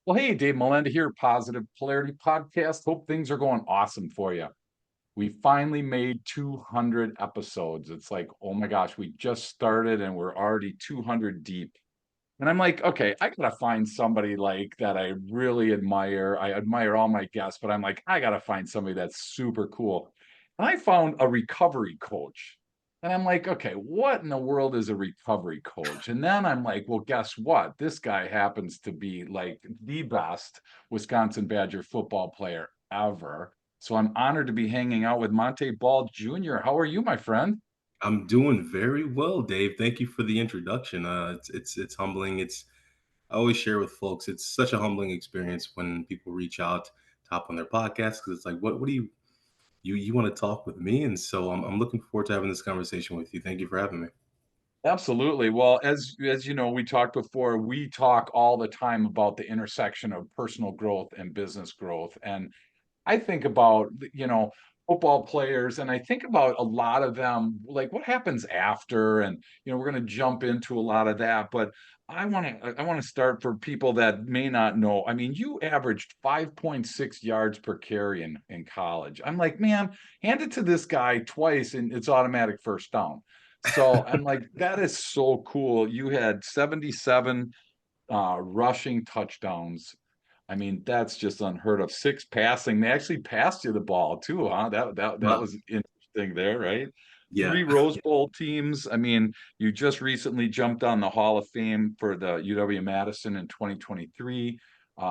Well, hey, Dave Melinda here, Positive Polarity Podcast. Hope things are going awesome for you. We finally made 200 episodes. It's like, oh my gosh, we just started and we're already 200 deep. And I'm like, okay, I gotta find somebody like that I really admire. I admire all my guests, but I'm like, I gotta find somebody that's super cool. And I found a recovery coach. And I'm like, okay, what in the world is a recovery coach? And then I'm like, well, guess what? This guy happens to be like the best Wisconsin Badger football player ever. So I'm honored to be hanging out with Montee Ball Jr. How are you, my friend? I'm doing very well, Dave. Thank you for the introduction. It's humbling. I always share with folks. It's such a humbling experience when people reach out to hop on their podcast because it's like, what do you want to talk with me? And so I'm looking forward to having this conversation with you. Thank you for having me. Absolutely. Well, as you know, we talked before, we talk all the time about the intersection of personal growth and business growth. And I think about, football players, and I think about a lot of them, like what happens after, and we're going to jump into a lot of that, but I want to start for people that may not know. I mean, you averaged 5.6 yards per carry in college. I'm like, man, hand it to this guy twice and it's automatic first down. So I'm like, that is so cool. You had 77 rushing touchdowns. I mean, that's just unheard of. Six passing. They actually passed you the ball too, huh? That Well, was interesting there, right? yeah, Three Rose Bowl teams. I mean, you just recently jumped on the Hall of Fame for the UW-Madison in 2023.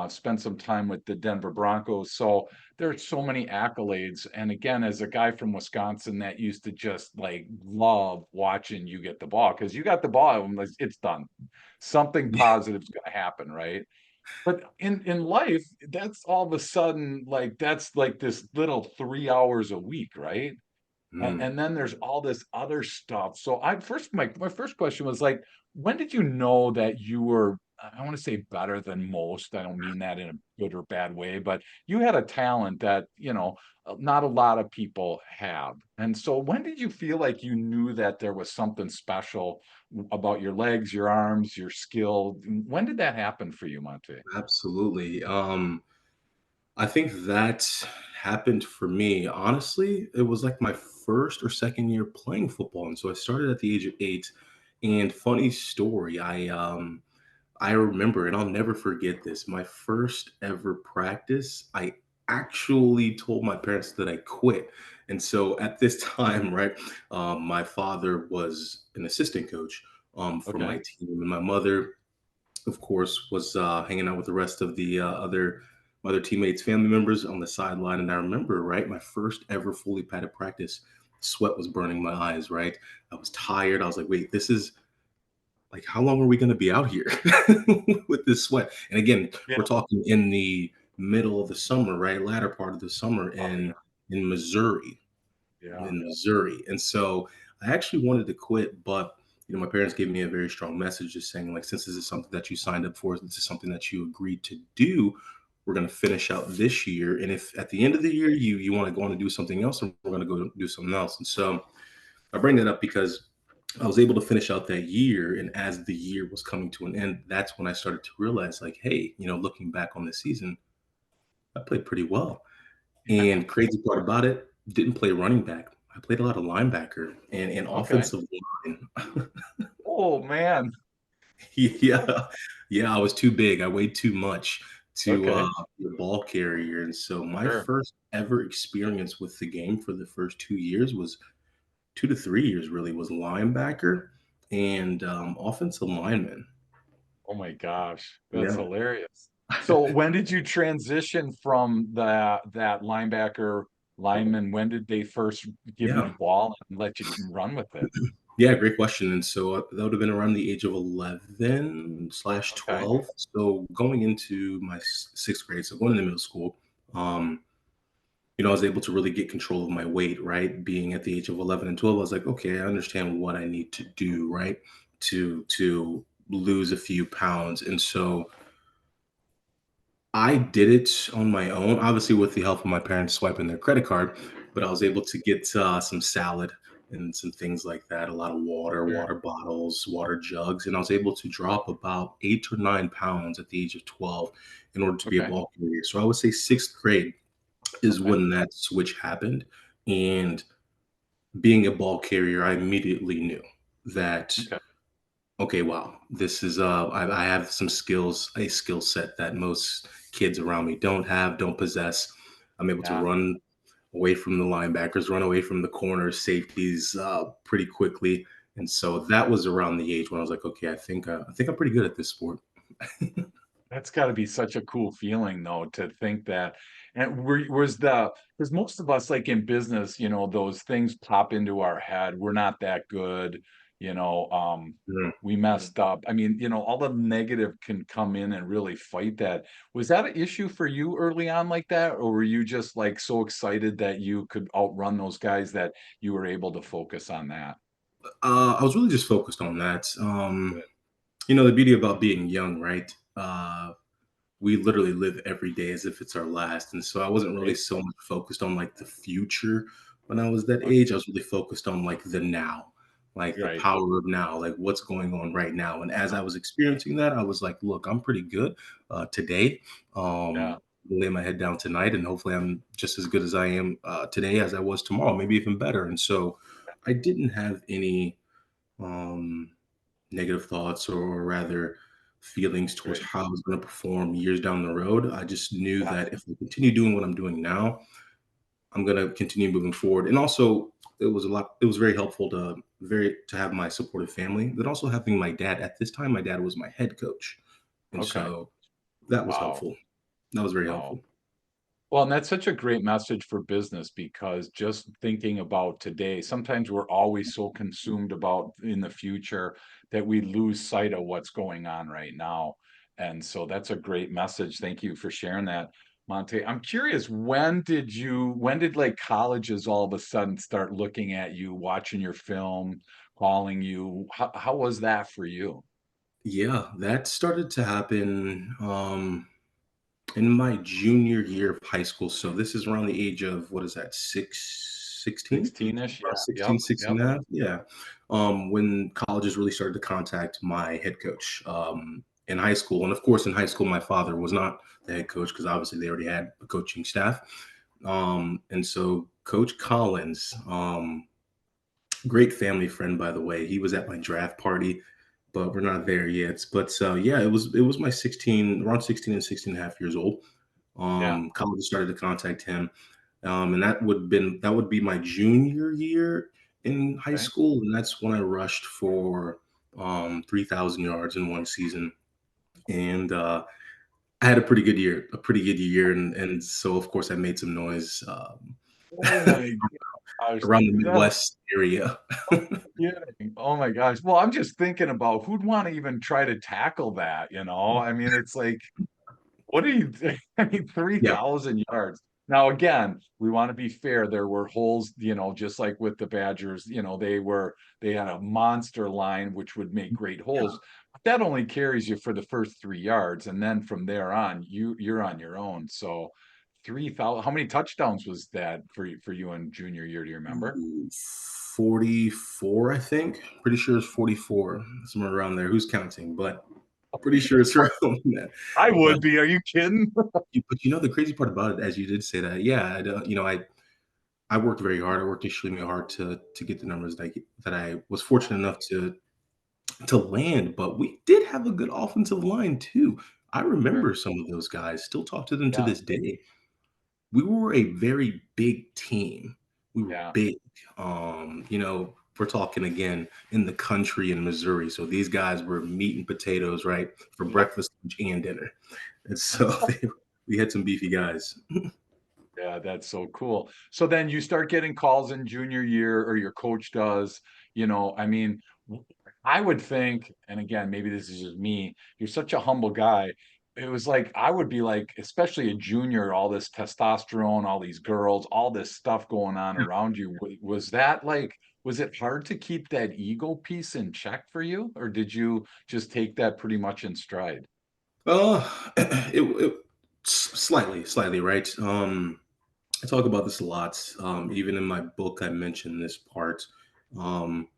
Spent some time with the Denver Broncos. So there's so many accolades. And again, as a guy from Wisconsin that used to just like love watching you get the ball because you got the ball, I'm like, it's done. Something positive is going to happen, right? But in life, that's all of a sudden like that's like this little 3 hours a week, right? Mm, And then there's all this other stuff. So I first my first question was like, when did you know that you were, I want to say better than most. I don't mean that in a good or bad way, but you had a talent that, not a lot of people have. And so when did you feel like you knew that there was something special about your legs, your arms, your skill? When did that happen for you, Monte? absolutely. I think that happened for me. Honestly, it was like my first or second year playing football, and so I started at the age of 8. And funny story, I remember, and I'll never forget this. My first ever practice, I actually told my parents that I quit. And so at this time, right, my father was an assistant coach for my Okay. team, and my mother, of course, was hanging out with the rest of the other teammates, family members on the sideline. And I remember, right, my first ever fully padded practice, sweat was burning my eyes. Right, I was tired. I was like, wait, this is like, how long are we going to be out here with this sweat? And again, Yeah. we're talking in the middle of the summer, right? Latter part of the summer Oh yeah. in Missouri, Yeah. And so I actually wanted to quit, but my parents gave me a very strong message just saying, like, since this is something that you signed up for, this is something that you agreed to do, we're going to finish out this year. And if at the end of the year you want to go on and do something else, then we're going to go do something else. And so I bring that up because I was able to finish out that year. And as the year was coming to an end, that's when I started to realize, like, hey, looking back on the season, I played pretty well. Yeah. And crazy part about it, didn't play running back. I played a lot of linebacker and Okay. offensive line. Oh man. Yeah. Yeah, I was too big. I weighed too much to Okay. be a ball carrier. And so my Sure. first ever experience with the game for the first 2 years was 2 to 3 years really was linebacker and offensive lineman. Oh my gosh, that's Yeah. hilarious. So when did you transition from that linebacker lineman? When did they first give you the Yeah. ball and let you run with it? Yeah, great question. And so that would have been around the age of 11 slash Okay. 12. So going into my sixth grade, so going into middle school, um, I was able to really get control of my weight, right? Being at the age of 11 and 12, I was like, okay, I understand what I need to do, right? To lose a few pounds. And so I did it on my own, obviously with the help of my parents swiping their credit card, but I was able to get some salad and some things like that. A lot of water, Sure. water bottles, water jugs, and I was able to drop about 8 or 9 pounds at the age of 12 in order to be a Okay. ball carrier. So I would say sixth grade is Okay. when that switch happened, and being a ball carrier, I immediately knew that, Okay. okay, wow, this is I have some skills, a skill set that most kids around me don't possess. I'm able to Yeah. run away from the linebackers, run away from the corners, safeties pretty quickly. And so that was around the age when I was like, okay, I think I'm pretty good at this sport. That's gotta be such a cool feeling though, to think that and was the because most of us, like, in business, those things pop into our head, "We're not that good," you know, Mm. "We messed up." I mean, all the negative can come in and really fight that. Was that an issue for you early on like that, or were you just, like, so excited that you could outrun those guys that you were able to focus on that? I was really just focused on that. Good. The beauty about being young, right? We literally live every day as if it's our last. And so I wasn't really Right? so much focused on like the future when I was that Okay. age. I was really focused on like the now, like the Right. power of now, like what's going on right now. And as I was experiencing that, I was like, look, I'm pretty good today. Yeah. Lay my head down tonight, and hopefully I'm just as good as I am today as I was tomorrow, maybe even better. And so I didn't have any um, negative thoughts, or rather feelings towards Right. how I was going to perform years down the road. I just knew Yeah. that if I continue doing what I'm doing now, I'm going to continue moving forward. And also, it was very helpful to have my supportive family, but also having my dad. At this time, my dad was my head coach. And Okay. so that was Wow. helpful. That was very Wow. helpful. Well, and that's such a great message for business because just thinking about today, sometimes we're always so consumed about in the future that we lose sight of what's going on right now. And so that's a great message. Thank you for sharing that, Monte. I'm curious, when did like colleges all of a sudden start looking at you, watching your film, calling you? How was that for you? Yeah, that started to happen in my junior year of high school. So this is around the age of, what is that, 16? 16-ish? Around Yeah. 16, Yep. 16 Yep. and a half. Yeah. When colleges really started to contact my head coach in high school. And of course, in high school, my father was not the head coach because obviously they already had a coaching staff. And so Coach Collins, great family friend, by the way. He was at my draft party, but we're not there yet. But yeah, it was my 16, around 16 and 16 and a half years old. Yeah. Colleges started to contact him, and that would be my junior year in high Okay. school, and that's when I rushed for 3,000 yards in one season, and I had a pretty good year, and so of course I made some noise Oh my gosh. around the That Midwest area. kidding. Oh my gosh. Well, I'm just thinking about who'd wanna even try to tackle that, you know? I mean, it's like, what do you think? I mean, Yeah. 3,000 yards. Now, again, we wanna be fair, there were holes, just like with the Badgers, they had a monster line, which would make great holes. But that only carries you for the first 3 yards, and then from there on, you're on your own. So, 3,000. How many touchdowns was that for you in junior year? Do you remember? Ooh, 44, I think. Pretty sure it's 44, somewhere around there. Who's counting? But pretty sure it's around that. I But would be. Are you kidding? the crazy part about it, as you did say that, yeah, I worked very hard. I worked extremely hard to get the numbers that I was fortunate enough to land. But we did have a good offensive line too. I Sure. remember some of those guys. Still talk to them to Yeah, this day. We were a very big team. We were yeah, big. We're talking again in the country in Missouri. So these guys were meat and potatoes, right? For yeah. breakfast, lunch, and dinner. And so we had some beefy guys. Yeah, that's so cool. So then you start getting calls in junior year, or your coach does, I mean, I would think, and again, maybe this is just me, you're such a humble guy. It was like, I would be like, especially a junior, all this testosterone, all these girls, all this stuff going on around you. Was that like, was it hard to keep that ego piece in check for you? Or did you just take that pretty much in stride? It slightly, right? I talk about this a lot. Even in my book, I mentioned this part. Um,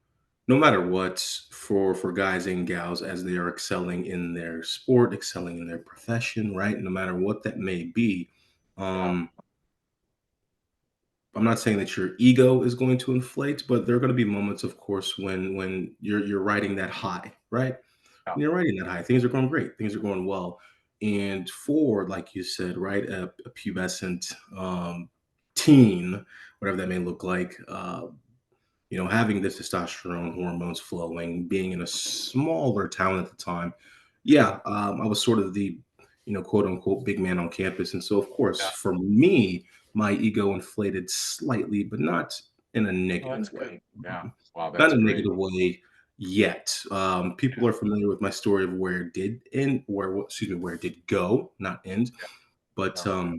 no matter what, for guys and gals as they are excelling in their sport, excelling in their profession, right? No matter what that may be, Yeah, um, I'm not saying that your ego is going to inflate, but there are going to be moments, of course, when you're riding that high, right? yeah, When you're riding that high, things are going great, things are going well, and for like you said, right, a pubescent teen, whatever that may look like, having the testosterone hormones flowing, being in a smaller town at the time, yeah, I was sort of the, quote unquote, big man on campus. And so, of course, yeah. for me, my ego inflated slightly, but not in a Well, that's negative way. good. Yeah. Wow, Not that's in a great. negative way yet. People Yeah, are familiar with my story of where it did end, where it did go, not end. But yeah,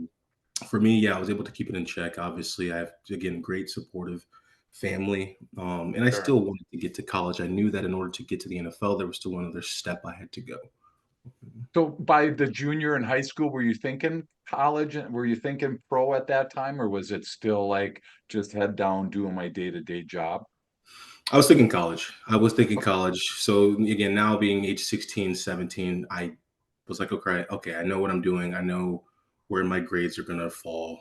for me, yeah, I was able to keep it in check. Obviously, I have again great supportive family, and I sure. still wanted to get to college. I knew that in order to get to the NFL, there was still another step I had to go. So by the junior in high school, were you thinking college? Were you thinking pro at that time, or was it still like just head down doing my day-to-day job? I was thinking college. I was thinking Okay. college. So again, now being age 16, 17, I was like, okay, I know what I'm doing. I know where my grades are gonna fall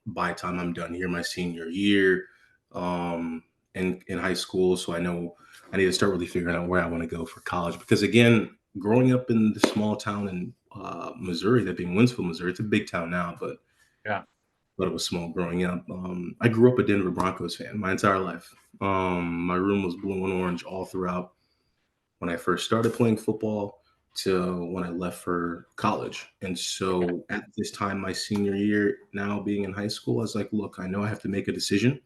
by the time I'm done here, my senior year, um, in high school. So I know I need to start really figuring out where I want to go for college. Because again, growing up in the small town in Missouri, that being Winsfield, Missouri, it's a big town now, Yeah. but it was small growing up. I grew up a Denver Broncos fan my entire life. My room was blue and orange all throughout when I first started playing football to when I left for college. And Okay. so at this time, my senior year, now being in high school, I was like, look, I know I have to make a decision.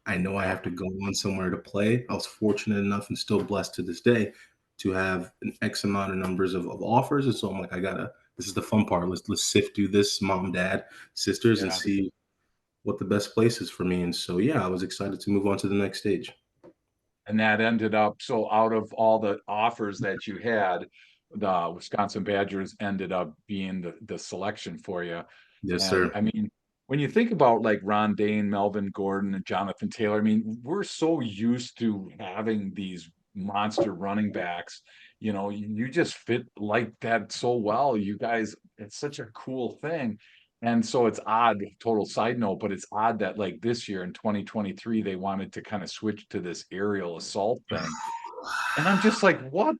I know I Yeah. have to go on somewhere to play. I was fortunate enough and still blessed to this day to have an X amount of numbers of offers. And so I'm like, this is the fun part. Let's sift through this, mom, dad, sisters, and Yeah. see what the best place is for me. And so, yeah, I was excited to move on to the next stage. And that ended up, so out of all the offers that you had, the Wisconsin Badgers ended up being the selection for you. Yes, And sir. I mean, when you think about like Ron Dane, Melvin Gordon, and Jonathan Taylor, I mean, we're so used to having these monster running backs. You just fit like that so well. You guys, it's such a cool thing. And so it's odd, total side note, but it's odd that like this year in 2023, they wanted to kind of switch to this aerial assault thing. And I'm just like, what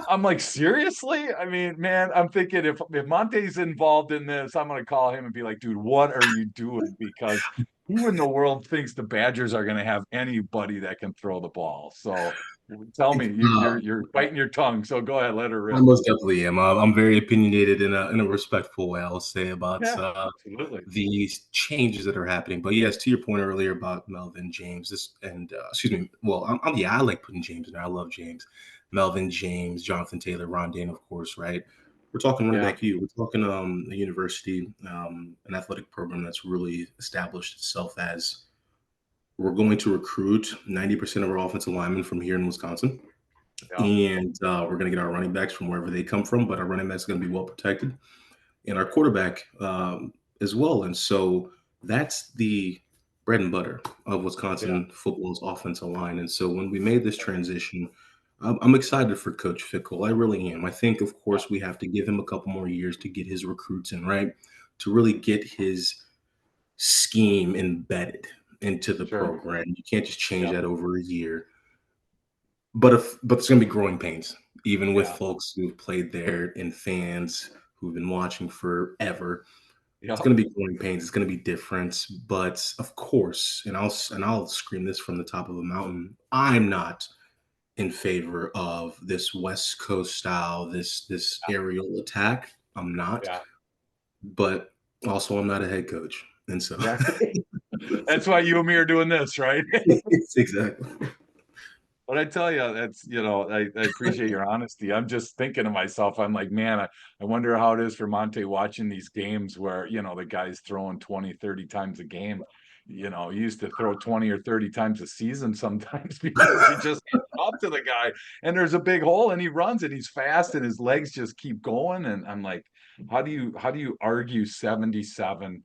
I'm like, seriously? I mean, man, I'm thinking if Monte's involved in this, I'm gonna call him and be like, dude, what are you doing? Because who in the world thinks the Badgers are gonna have anybody that can throw the ball? So tell me, you're biting your tongue. So go ahead, let her I rip. most definitely am. I'm very opinionated in a respectful way, I'll say, about Yeah, absolutely. these changes that are happening. But yes, to your point earlier about Melvin James, excuse me. Well, yeah, I like putting James in there. I love James, Melvin James, Jonathan Taylor, Ron Dane, of course, right? We're talking running Yeah, back you. We're talking a university, an athletic program that's really established itself as we're going to recruit 90% of our offensive linemen from here in Wisconsin, yeah, and we're going to get our running backs from wherever they come from, but our running backs are going to be well protected, and our quarterback as well. And so that's the bread and butter of yeah, Wisconsin football's offensive line. And so when we made this transition, I'm excited for Coach Fickle. I really am. I think, of yeah, course, we have to give him a couple more years to get his recruits in, right? To really get his scheme embedded into the sure. program. You can't just change Yeah, that over a year. But there's gonna be growing pains, even with yeah, folks who've played there and fans who've been watching forever. It's yeah, gonna be growing pains. It's gonna be different, but of course, and I'll scream this from the top of a mountain. I'm not in favor of this West Coast style, this aerial attack. I'm not, yeah, but also I'm not a head coach, and so exactly. That's why you and me are doing this, right? it's exactly. But I tell you, I appreciate your honesty. I'm just thinking to myself, I'm like, man, I wonder how it is for Montee watching these games where, the guy's throwing 20, 30 times a game. he used to throw 20 or 30 times a season sometimes because he just hands it off to the guy and there's a big hole and he runs and he's fast and his legs just keep going. And I'm like, how do you argue 77,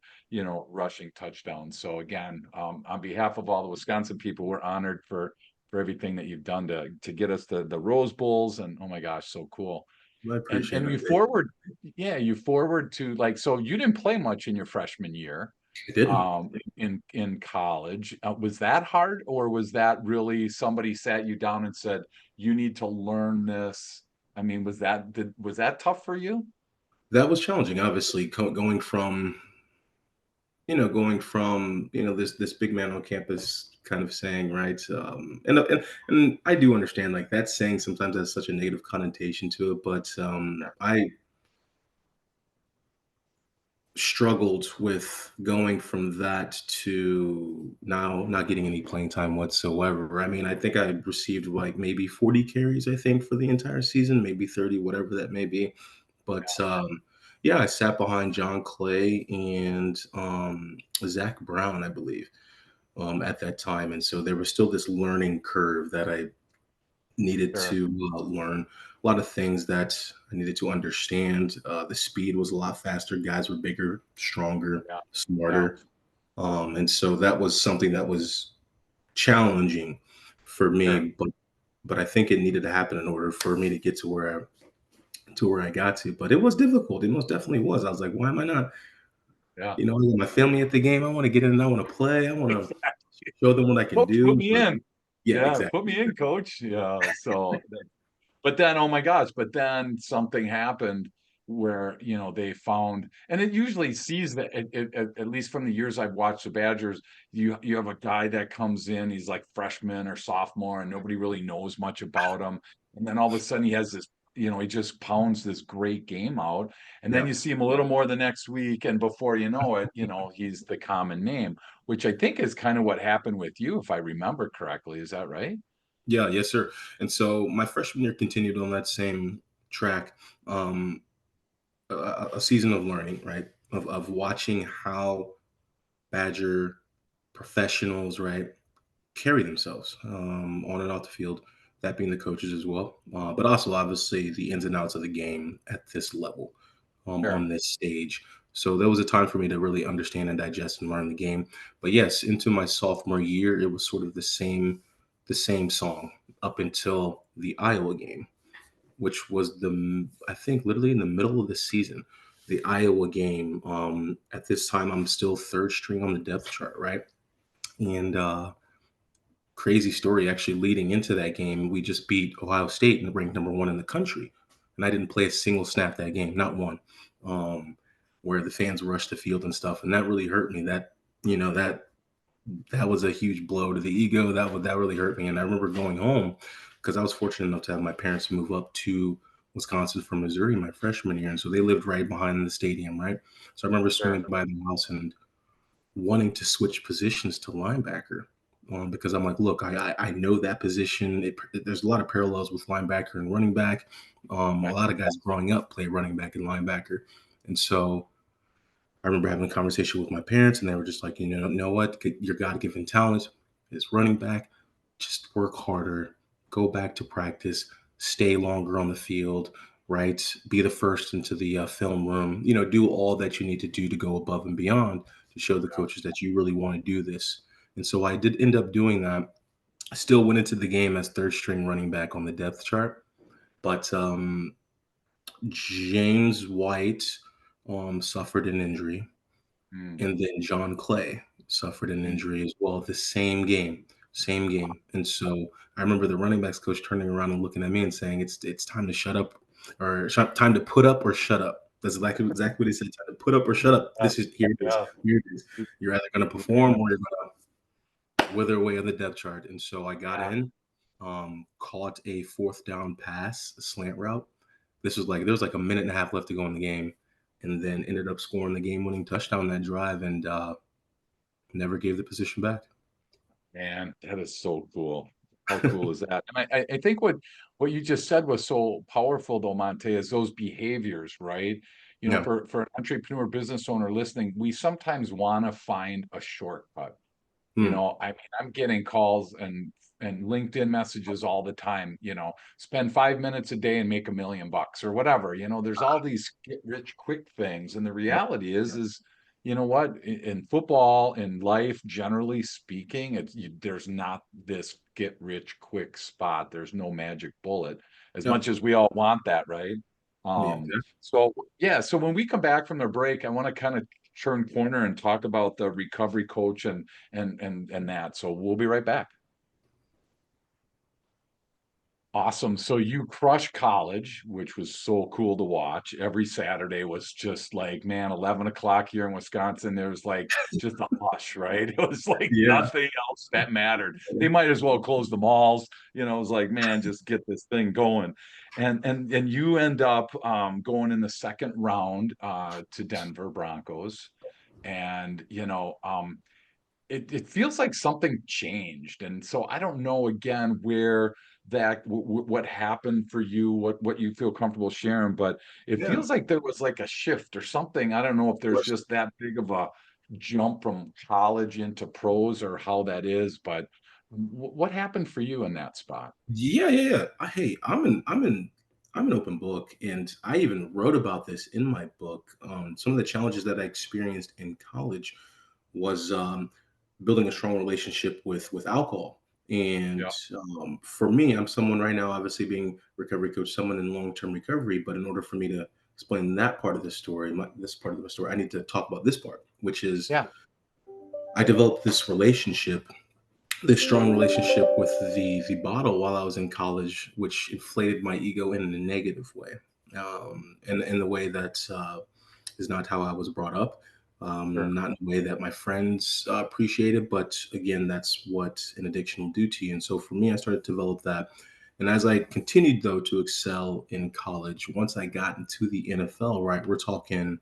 rushing touchdowns? So again, on behalf of all the Wisconsin people, we're honored for everything that you've done to get us the Rose Bowls. And oh my gosh, so cool. I And appreciate and it. you forward, yeah, you forward to like, so you didn't play much in your freshman year, I didn't. in college. Was that hard, or was that really somebody sat you down and said, you need to learn this? I mean, was that tough for you? That was challenging, obviously, going from this big man on campus kind of saying, right, and I do understand like that saying sometimes has such a negative connotation to it, but I struggled with going from that to now not getting any playing time whatsoever. I mean, I think I received like maybe 40 carries, I think, for the entire season, maybe 30, whatever that may be. But yeah, I sat behind John Clay and Zach Brown, I believe, at that time. And so there was still this learning curve that I needed Sure. to learn. A lot of things that I needed to understand. The speed was a lot faster. Guys were bigger, stronger, Yeah. Yeah. smarter. And so that was something that was challenging for Sure. me, but I think it needed to happen in order for me to get to where I got to. But it was difficult. It most definitely was. I was like, why am I not? Yeah. I got my family at the game. I want to get in and I want to play. I want to show them what I can Put do. me But in. yeah, Yeah, put exactly. me in, coach. Yeah. So but then, oh my gosh, but then something happened where, they found, and it usually sees that, at least from the years I've watched the Badgers, you have a guy that comes in, he's like freshman or sophomore, and nobody really knows much about him. And then all of a sudden he has this, he just pounds this great game out. And then Yeah. you see him a little more the next week, and before you know it, he's the common name, which I think is kind of what happened with you, if I remember correctly. Is that right? Yeah, yes, sir. And so my freshman year continued on that same track. Um, a season of learning, right? Of watching how Badger professionals, right, carry themselves on and off the field. That being the coaches as well, but also obviously the ins and outs of the game at this level, Sure. on this stage. So there was a time for me to really understand and digest and learn the game. But yes, into my sophomore year, it was sort of the same song up until the Iowa game, which was I think literally in the middle of the season. The Iowa game. At this time, I'm still third string on the depth chart, right? And crazy story, actually, leading into that game, we just beat Ohio State and ranked number one in the country, and I didn't play a single snap that game, not one. Um, where the fans rushed the field and stuff, and that really hurt me. That you know that that was a huge blow to the ego. That really hurt me. And I remember going home because I was fortunate enough to have my parents move up to Wisconsin from Missouri my freshman year, and so they lived right behind the stadium, right? So I remember Sure. swinging by the house and wanting to switch positions to linebacker. Because I'm like, look, I know that position. There's a lot of parallels with linebacker and running back. A Right. lot of guys growing up play running back and linebacker, and so I remember having a conversation with my parents, and they were just like, know what? Your God given talent is running back. Just work harder, go back to practice, stay longer on the field, right? Be the first into the film room. Do all that you need to do to go above and beyond to show the Yeah. coaches that you really want to do this. And so I did end up doing that. I still went into the game as third string running back on the depth chart, but James White suffered an injury, Mm. and then John Clay suffered an Mm. injury as well the same game, same game. And so I remember the running backs coach turning around and looking at me and saying, "It's time to shut up, or time to put up or shut up." That's exactly what he said. Time to put up or shut up. Yeah. This is here it is. Yeah. Here it is. You're either going to perform or you're going to wither away on the depth chart. And so I got Yeah. in, caught a fourth down pass, a slant route. This was like there was like a minute and a half left to go in the game, and then ended up scoring the game-winning touchdown that drive, and never gave the position back. Man, that is so cool. How cool is that? And I think what you just said was so powerful though, Montee, is those behaviors, right? Yeah, For an entrepreneur business owner listening, we sometimes want to find a shortcut. Mm. I mean, I'm getting calls and LinkedIn messages all the time, spend 5 minutes a day and make $1 million or whatever. There's all these get rich quick things. And the Yep. reality is, you know what, in football, in life, generally speaking, there's not this get rich quick spot. There's no magic bullet, as Yep. much as we all want that, right? Yeah. Um, so yeah, so when we come back from the break, I want to kind of turn corner and talk about the recovery coach and that. So we'll be right back. Awesome. So you crushed college, which was so cool to watch. Every Saturday was just like, man, 11 o'clock here in Wisconsin, there was like just a hush, right? It was like Yeah. nothing else that mattered. They might as well close the malls. It was like, man, just get this thing going. And you end up going in the second round to Denver Broncos. And it feels like something changed. And so I don't know again where what happened for you, what you feel comfortable sharing, but it Yeah. feels like there was like a shift or something. I don't know if Of there's course. just that big of a jump from college into pros or how that is, but what happened for you in that spot? Yeah, yeah, yeah. Hey, I'm an open book, and I even wrote about this in my book. Some of the challenges that I experienced in college was building a strong relationship with alcohol. And Yeah, for me, I'm someone right now, obviously being recovery coach, someone in long term recovery. But in order for me to explain that part of the story, this part of the story, I need to talk about this part, which is yeah, I developed this strong relationship with the bottle while I was in college, which inflated my ego in a negative way, and in the way that is not how I was brought up, sure, not in a way that my friends appreciated. But again, that's what an addiction will do to you. And so for me, I started to develop that. And as I continued though to excel in college, once I got into the NFL, right, we're talking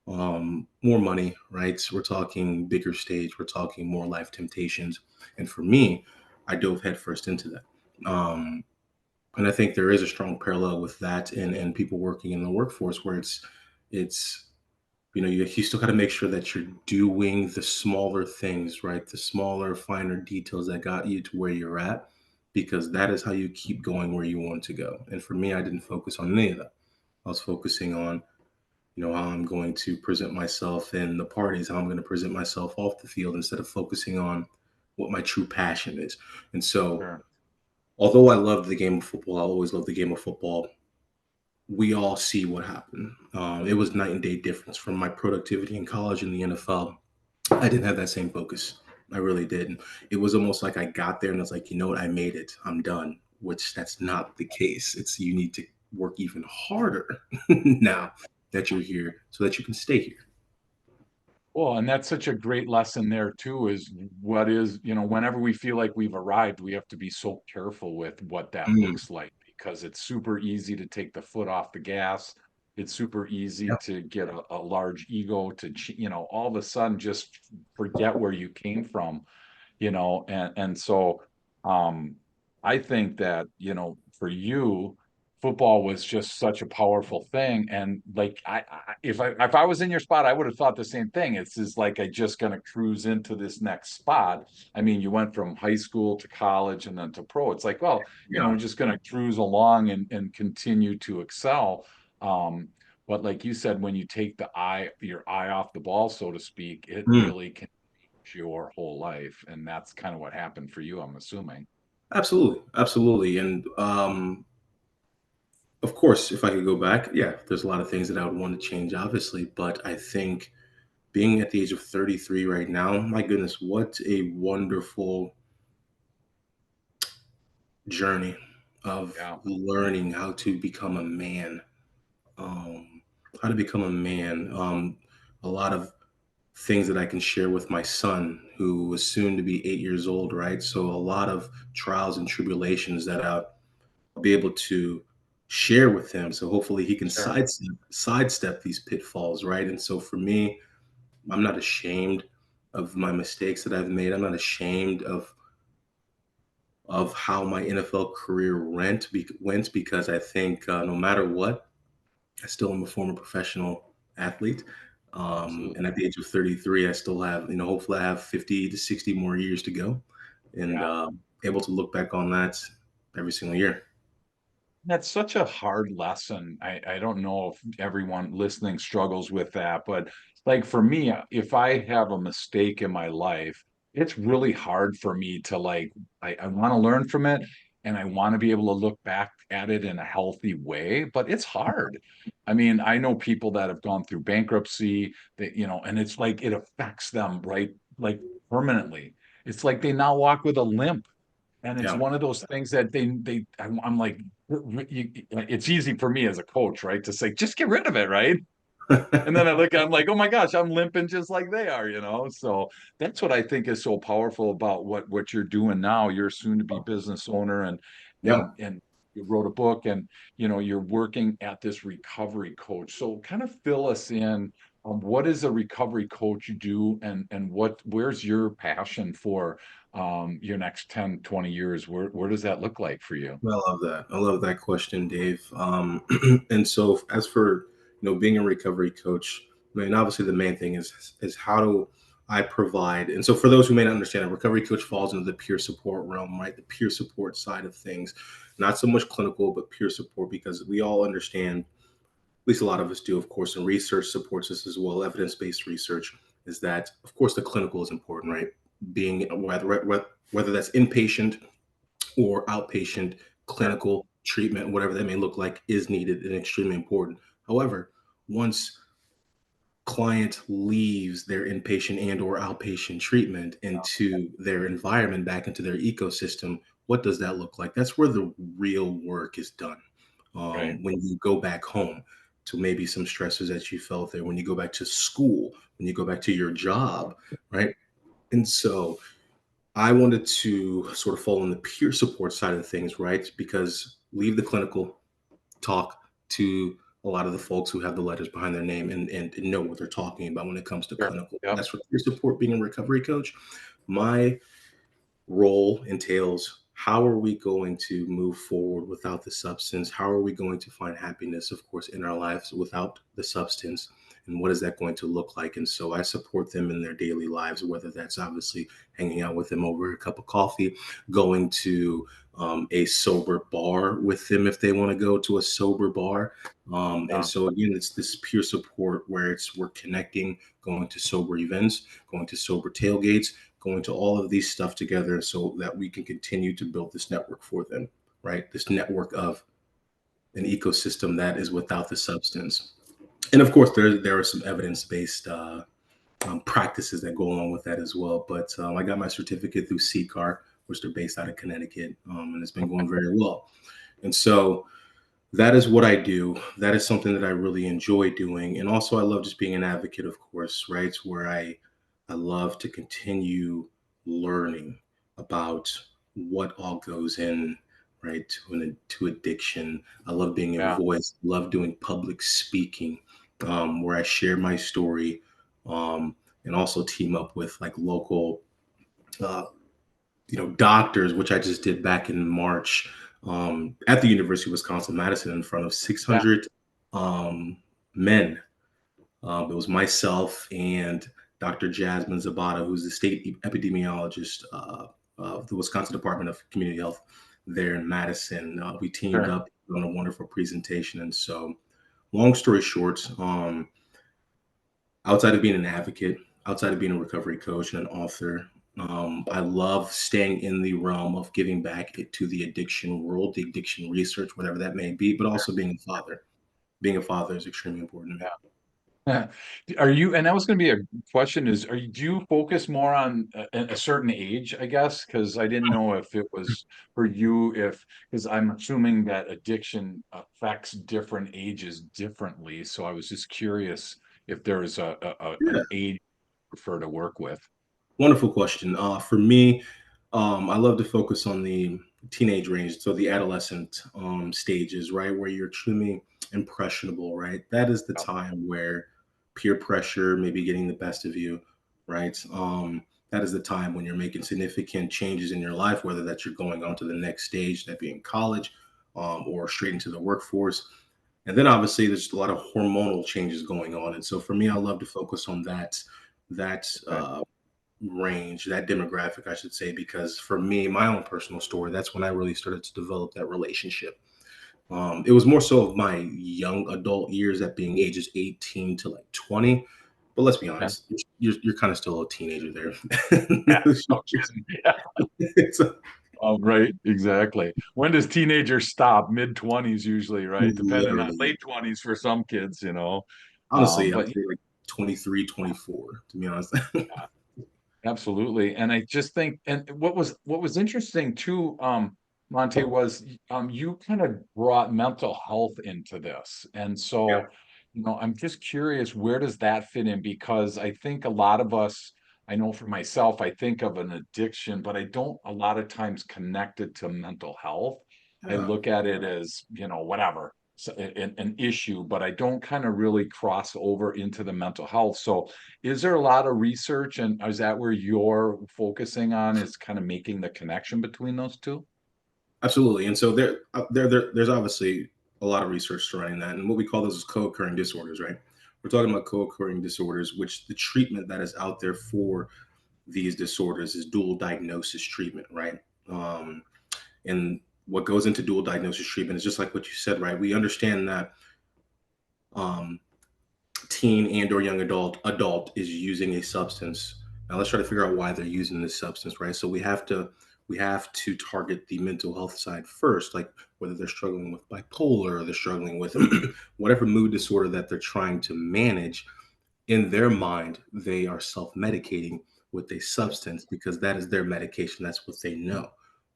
more money, right? So we're talking bigger stage, we're talking more life temptations. And for me, I dove headfirst into that. Um, and I think there is a strong parallel with that and people working in the workforce where it's you still got to make sure that you're doing the smaller things, right? The smaller, finer details that got you to where you're at, because that is how you keep going where you want to go. And for me, I didn't focus on any of that. I was focusing on how I'm going to present myself in the parties, how I'm going to present myself off the field instead of focusing on what my true passion is. And so, sure, although I love the game of football, I always love the game of football. We all see what happened. It was night and day difference from my productivity in college and the NFL. I didn't have that same focus. I really didn't. It was almost like I got there and I was like, you know what, I made it. I'm done. Which that's not the case. It's you need to work even harder sure. now that you're here so that you can stay here. Well, and that's such a great lesson there too, is what is, whenever we feel like we've arrived, we have to be so careful with what that Mm, looks like because it's super easy to take the foot off the gas. It's super easy yeah. to get a large ego to, all of a sudden just forget where you came from, and so um I think that, for you, football was just such a powerful thing. And like if I was in your spot, I would have thought the same thing. It's just like I just gonna cruise into this next spot. I mean, you went from high school to college and then to pro. It's like, well, Yeah. we're just gonna cruise along and continue to excel. But like you said, when you take your eye off the ball, so to speak, it Mm, really can your whole life. And that's kind of what happened for you, I'm assuming. absolutely. Absolutely. And of course, if I could go back, yeah, there's a lot of things that I would want to change, obviously. But I think being at the age of 33 right now, my goodness, what a wonderful journey of Yeah, learning how to become a man. Um, how to become a man. A lot of things that I can share with my son, who is soon to be 8 years old, right? So a lot of trials and tribulations that I'll be able to share with him. So hopefully he can sure. sidestep these pitfalls, right? And so for me, I'm not ashamed of my mistakes that I've made. I'm not ashamed of how my NFL career went because I think no matter what, I still am a former professional athlete. Absolutely. And at the age of 33, I still have, hopefully I have 50 to 60 more years to go, and Yeah. able to look back on that every single year. That's such a hard lesson. I don't know if everyone listening struggles with that, but like for me, if I have a mistake in my life, it's really hard for me to like, I want to learn from it and I want to be able to look back at it in a healthy way, but it's hard. I mean, I know people that have gone through bankruptcy that, and it's like it affects them, right? Like permanently. It's like they now walk with a limp, and it's Yeah. one of those things that I'm like, it's easy for me as a coach, right, to say just get rid of it, right? And then I'm like, oh my gosh, I'm limping just like they are. So that's what I think is so powerful about what you're doing now. You're a soon to be business owner, and Yeah. you wrote a book, and you're working at this recovery coach. So kind of fill us in on what is a recovery coach do, and where's your passion for your next 10, 20 years? Where does that look like for you? I love that. I love that question, Dave. And so, as for being a recovery coach, I mean, obviously the main thing is how do I provide? And so, for those who may not understand, a recovery coach falls into the peer support realm, right? The peer support side of things, not so much clinical, but peer support, because we all understand, at least a lot of us do, of course, and research supports this as well. Evidence-based research is that, of course, the clinical is important, right? Being whether that's inpatient or outpatient Sure. clinical treatment, whatever that may look like, is needed and extremely important. However, once client leaves their inpatient and or outpatient treatment into their environment, back into their ecosystem, what does that look like? That's where the real work is done. Right. When you go back home to maybe some stresses that you felt there, when you go back to school, when you go back to your job, right? And so I wanted to sort of fall on the peer support side of things, right? Because leave the clinical, talk to a lot of the folks who have the letters behind their name, and know what they're talking about when it comes to Sure. clinical. Yep. That's for peer support, being a recovery coach. My role entails, how are we going to move forward without the substance? How are we going to find happiness, of course, in our lives without the substance? And what is that going to look like? And so I support them in their daily lives, whether that's obviously hanging out with them over a cup of coffee, going to a sober bar with them if they want to go to a sober bar. And Yeah. so again, it's this peer support where we're connecting, going to sober events, going to sober tailgates, going to all of these stuff together so that we can continue to build this network for them, right? This network of an ecosystem that is without the substance. And of course, there are some evidence based practices that go along with that as well. But I got my certificate through CCAR, which they're based out of Connecticut, and it's been going very well. And so that is what I do. That is something that I really enjoy doing. And also I love just being an advocate, of course, right? Where I love to continue learning about what all goes in, right, to addiction. I love being a Yeah. voice, love doing public speaking, where I share my story, and also team up with like local uh, doctors, which I just did back in March, at the University of Wisconsin-Madison in front of Yeah. 600 men. It was myself and Dr. Jasmine Zabata, who's the state epidemiologist of the Wisconsin Department of Community Health there in Madison. We teamed Sure. up on a wonderful presentation. And so, long story short, outside of being an advocate, outside of being a recovery coach and an author, I love staying in the realm of giving back to the addiction world, the addiction research, whatever that may be, but also being a father. Being a father is extremely important to me. Yeah. Are you, and that was going to be a question is, do you focus more on a certain age, I guess? Because I didn't know if it was for you, because I'm assuming that addiction affects different ages differently. So I was just curious if there's Yeah, an age you prefer to work with. wonderful question. For me, I love to focus on the teenage range, so the adolescent stages, right, where you're truly impressionable, right? That is the Yeah. time where peer pressure may be getting the best of you, right? That is the time when you're making significant changes in your life, whether that you're going on to the next stage, that being college, or straight into the workforce. And then obviously there's a lot of hormonal changes going on. And so for me, I love to focus on that Okay. range, that demographic, I should say, because for me, my own personal story, that's when I really started to develop that relationship. It was more so of my young adult years, at being ages 18 to like 20. But let's be Yeah. honest, you're kind of still a teenager there. Yeah. No kidding. Yeah. It's Right. Exactly. When does teenagers stop? Mid 20s usually, right? Depending on literally, late 20s for some kids, you know. honestly, I would But say like 23, 24, to be honest. absolutely. And I just think, and what was interesting too, Montee, was you kind of brought mental health into this. And Yeah. so, I'm just curious, where does that fit in? Because I think a lot of us, I know for myself, I think of an addiction, but I don't a lot of times connect it to mental health. I Yeah. look at it as, whatever, so, an issue, but I don't kind of really cross over into the mental health. So is there a lot of research, and is that where you're focusing on, is kind of making the connection between those two? Absolutely. And so there's obviously a lot of research surrounding that. And what we call those is co-occurring disorders, right? We're talking about co-occurring disorders, which the treatment that is out there for these disorders is dual diagnosis treatment, right? And what goes into dual diagnosis treatment is just like what you said, right? We understand that um, teen and or young adult is using a substance. Now let's try to figure out why they're using this substance, right? So we have to target the mental health side first, like whether they're struggling with bipolar or they're struggling with whatever mood disorder that they're trying to manage. In their mind, they are self-medicating with a substance because that is their medication. That's what they know.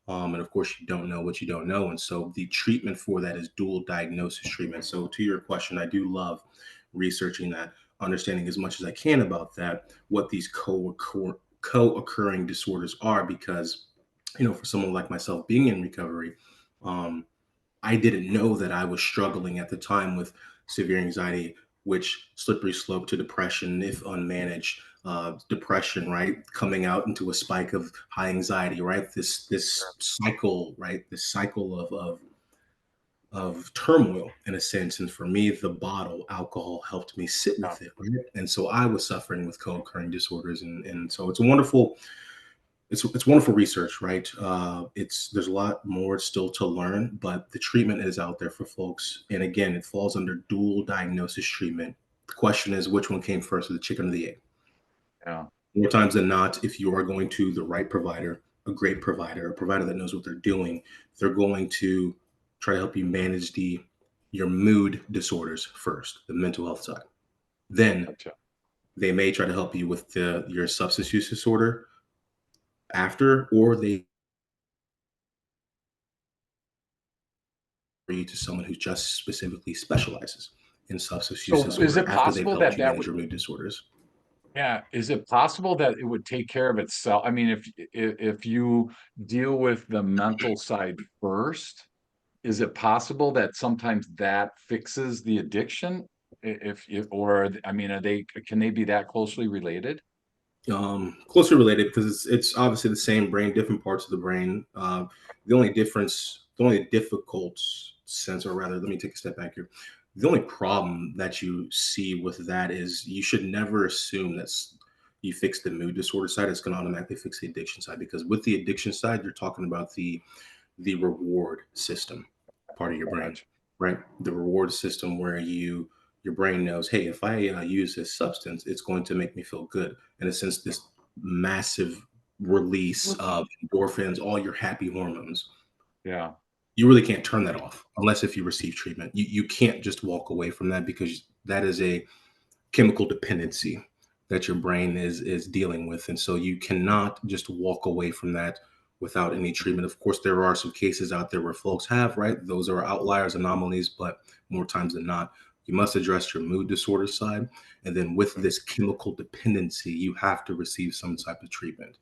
And of course, you don't know what you don't know. And so the treatment for that is dual diagnosis treatment. So to your question, I do love researching that, understanding as much as I can about that, what these co-occurring disorders are, because, for someone like myself being in recovery, um, I didn't know that I was struggling at the time with severe anxiety, which slippery slope to depression if unmanaged. Depression, right, coming out into a spike of high anxiety, right? This cycle, right? This cycle of turmoil in a sense. And for me, the bottle alcohol helped me sit Yeah. with it, right? And so I was suffering with co-occurring disorders, and so it's a wonderful it's wonderful research, right? It's There's a lot more still to learn, but the treatment is out there for folks. And again, it falls under dual diagnosis treatment. The question is, which one came first, the chicken or the egg? Yeah. More times than not, if you are going to the right provider, a great provider, a provider that knows what they're doing, they're going to try to help you manage the your mood disorders first, the mental health side. Then Gotcha. they may try to help you with your substance use disorder after, or they you to someone who just specifically specializes in substance use So is disorder it after they've possible helped that you that manage would, your mood disorders. yeah, is it possible that it would take care of itself? I mean, if you deal with the mental side first, is it possible that sometimes that fixes the addiction? If or I mean, can they be that closely related? Closely related because it's obviously the same brain, different parts of the brain. The only difference, the only difficult sense, or rather, let me take a step back here. The only problem that you see with that is you should never assume that you fix the mood disorder side, it's going to automatically fix the addiction side. Because with the addiction side, you're talking about the reward system part of your brain, Gotcha. right? The reward system where your brain knows, hey, if I use this substance, it's going to make me feel good. In a sense, this massive release of endorphins, all your happy hormones. Yeah. You really can't turn that off unless if you receive treatment. You can't just walk away from that because that is a chemical dependency that your brain is dealing with, and so you cannot just walk away from that without any treatment. Of course, there are some cases out there where folks have, right, those are outliers, anomalies, but more times than not, you must address your mood disorder side, and then with this chemical dependency you have to receive some type of treatment.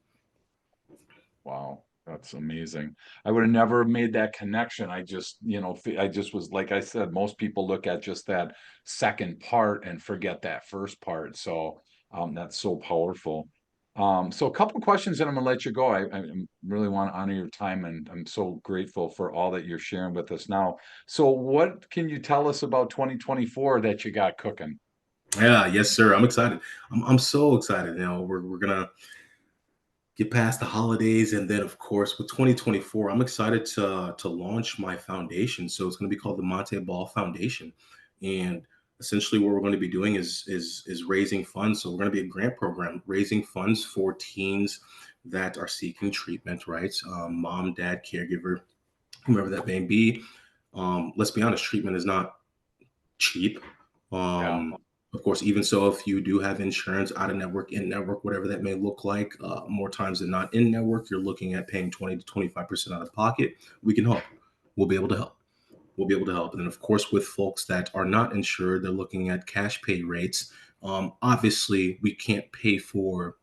Wow, that's amazing. I would have never made that connection. I just, I just was like I said, most people look at just that second part and forget that first part. So, that's so powerful. So a couple questions and I'm gonna let you go. I really want to honor your time and I'm so grateful for all that you're sharing with us now. So what can you tell us about 2024 that you got cooking? Yeah, yes, sir. I'm excited. I'm so excited. We're gonna get past the holidays, and then of course with 2024, I'm excited to launch my foundation. So it's going to be called the Montee Ball Foundation, and essentially what we're going to be doing is raising funds. So we're going to be a grant program raising funds for teens that are seeking treatment. Right, mom, dad, caregiver, whomever that may be. Let's be honest, treatment is not cheap. Yeah, Of course, even so, if you do have insurance, out of network, in network, whatever that may look like, more times than not in network, you're looking at paying 20 to 25% out of pocket. We can help. We'll be able to help. We'll be able to help. And then, of course, with folks that are not insured, they're looking at cash pay rates. Obviously, we can't pay for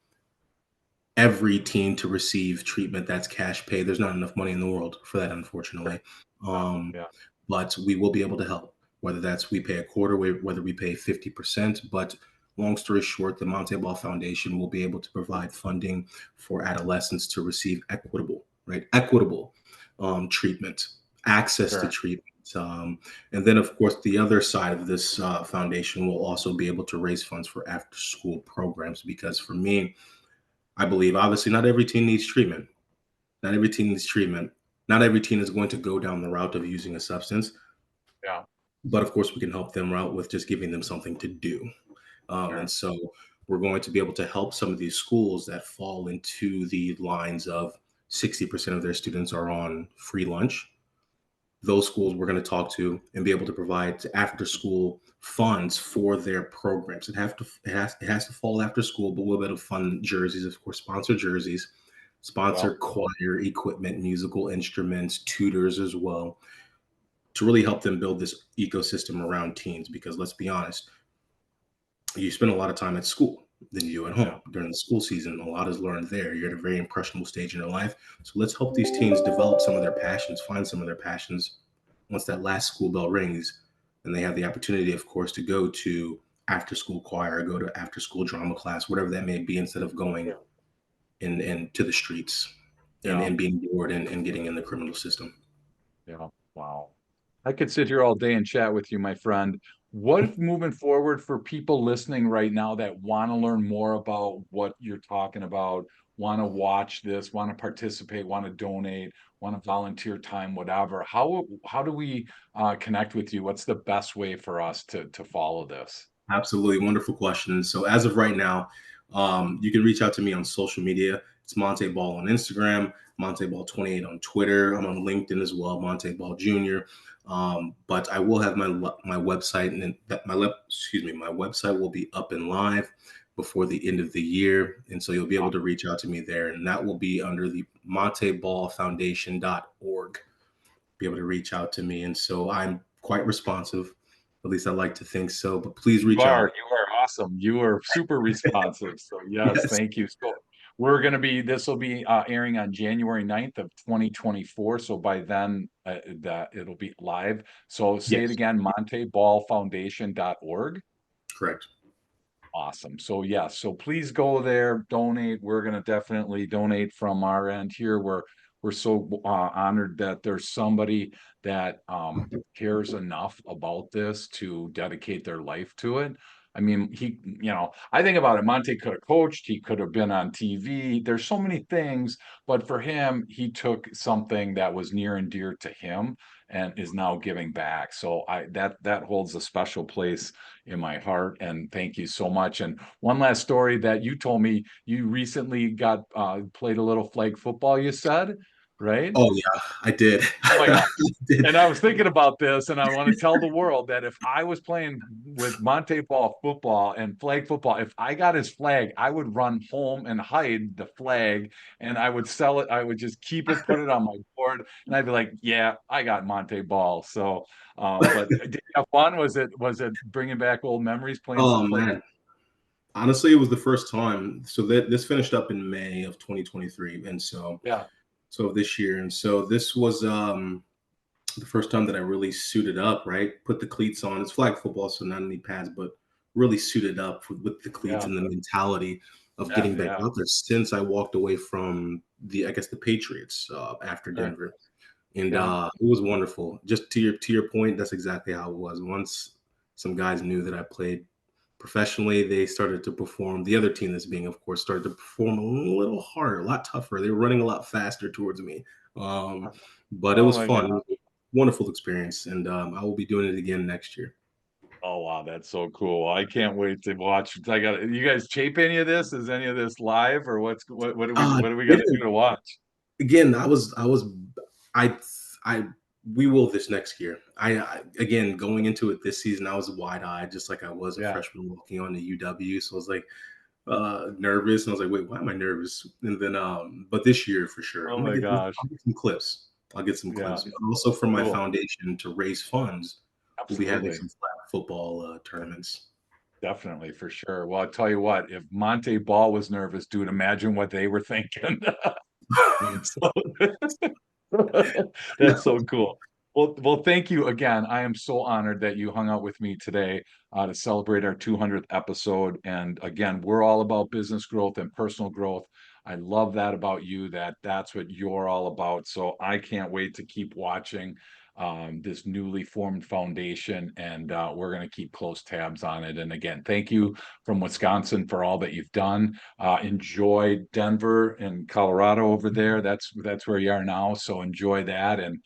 every teen to receive treatment that's cash pay. There's not enough money in the world for that, unfortunately. yeah, Um, yeah, but we will be able to help, whether that's we pay a quarter, whether we pay 50%. But long story short, the Montee Ball Foundation will be able to provide funding for adolescents to receive equitable, right? Equitable treatment, access to sure. treatment. And then, of course, the other side of this foundation will also be able to raise funds for after school programs. Because for me, I believe obviously not every teen needs treatment. Not every teen needs treatment. Not every teen is going to go down the route of using a substance, Yeah, but of course we can help them out with just giving them something to do. And sure. so we're going to be able to help some of these schools that fall into the lines of 60% of their students are on free lunch. Those schools we're going to talk to and be able to provide after school funds for their programs. It has to fall after school, but we'll be able to fund jerseys, of course, sponsor jerseys, Yeah, sponsor choir equipment, musical instruments, tutors as well, to really help them build this ecosystem around teens. Because let's be honest, you spend a lot of time at school than you do at yeah, home during the school season. A lot is learned there. You're at a very impressionable stage in your life. So let's help these teens develop some of their passions, find some of their passions once that last school bell rings. And they have the opportunity, of course, to go to after school choir, go to after school drama class, whatever that may be, instead of going sure. in to the streets Yeah, and being bored and getting in the criminal system. yeah. Wow. I could sit here all day and chat with you, my friend. What if moving forward for people listening right now that want to learn more about what you're talking about, want to watch this, want to participate, want to donate, want to volunteer time, whatever? How do we connect with you? What's the best way for us to follow this? Absolutely wonderful question. So as of right now, you can reach out to me on social media. It's Montee Ball on Instagram, Montee Ball 28 on Twitter. I'm on LinkedIn as well, Montee Ball Jr. But I will have my website, and then my website will be up and live before the end of the year, and so you'll be able to reach out to me there, and that will be under the monteeballfoundation.org. Be able to reach out to me, and so I'm quite responsive. At least I like to think so. But please You reach are, out. you are awesome. You are super responsive. So yes, Yes, thank you. So this will be airing on January 9th of 2024. So by then that it'll be live. So say it yes, again, monteeballfoundation.org. correct. Awesome. So yes, so please go there, donate. We're going to definitely donate from our end here. We're so honored that there's somebody that cares enough about this to dedicate their life to it. I mean, I think about it. Montee could have coached, he could have been on TV. There's so many things, but for him, he took something that was near and dear to him and is now giving back. So that holds a special place in my heart. And thank you so much. And one last story that you told me, you recently got played a little flag football, you said, right? Oh yeah, I did. Oh my I God. did. And I was thinking about this, and I want to tell the world that if I was playing with Montee Ball football and flag football, if I got his flag, I would run home and hide the flag, and I would sell it. I would just keep it, put it on my board, and I'd be like, "Yeah, I got Montee Ball." So, but did you have fun? Was it bringing back old memories playing Oh some flag? man, honestly, it was the first time. So that this finished up in May of 2023, and Yeah, so of this year, and so this was the first time that I really suited up. Right, put the cleats on. It's flag football, so not any pads, but really suited up with the cleats yeah, and the mentality. of Yeah, getting back yeah, out there since I walked away from I guess the Patriots after sure. Denver. And Yeah. it was wonderful. Just to your point, that's exactly how it was. Once some guys knew that I played professionally, they started to perform. The other team, that's being, of course, started to perform a little harder, a lot tougher. They were running a lot faster towards me. Um, but it Oh was my fun. God. It was a wonderful experience, and I will be doing it again next year. Oh wow, that's so cool. I can't wait to watch. I got you guys tape any of this? Is any of this live or what do we got to do Didn't to watch? again. I, I, we will this next year. Again, going into it this season, I was wide eyed, just like I was a Yeah. freshman walking on to UW. So I was like nervous, and I was like, wait, why am I nervous? And then, but this year for sure, Oh my gosh. I'll get some clips. I'll get some Yeah. clips. But also for my Cool. foundation to raise funds, we'll be having Absolutely. some flag football tournaments. Definitely for sure. Well, I'll tell you what, if Montee Ball was nervous, dude, imagine what they were thinking. So that's so cool. Well, thank you again. I am so honored that you hung out with me today to celebrate our 200th episode. And again, we're all about business growth and personal growth. I love that about you, that that's what you're all about. So I can't wait to keep watching this newly formed foundation, and we're going to keep close tabs on it. And again, thank you from Wisconsin for all that you've done. Enjoy Denver and Colorado over there. That's where you are now. So enjoy that, and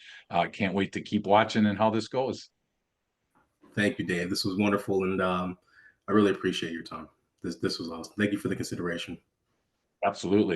can't wait to keep watching and how this goes. Thank you, Dave. This was wonderful, and I really appreciate your time. This was awesome. Thank you for the consideration. Absolutely.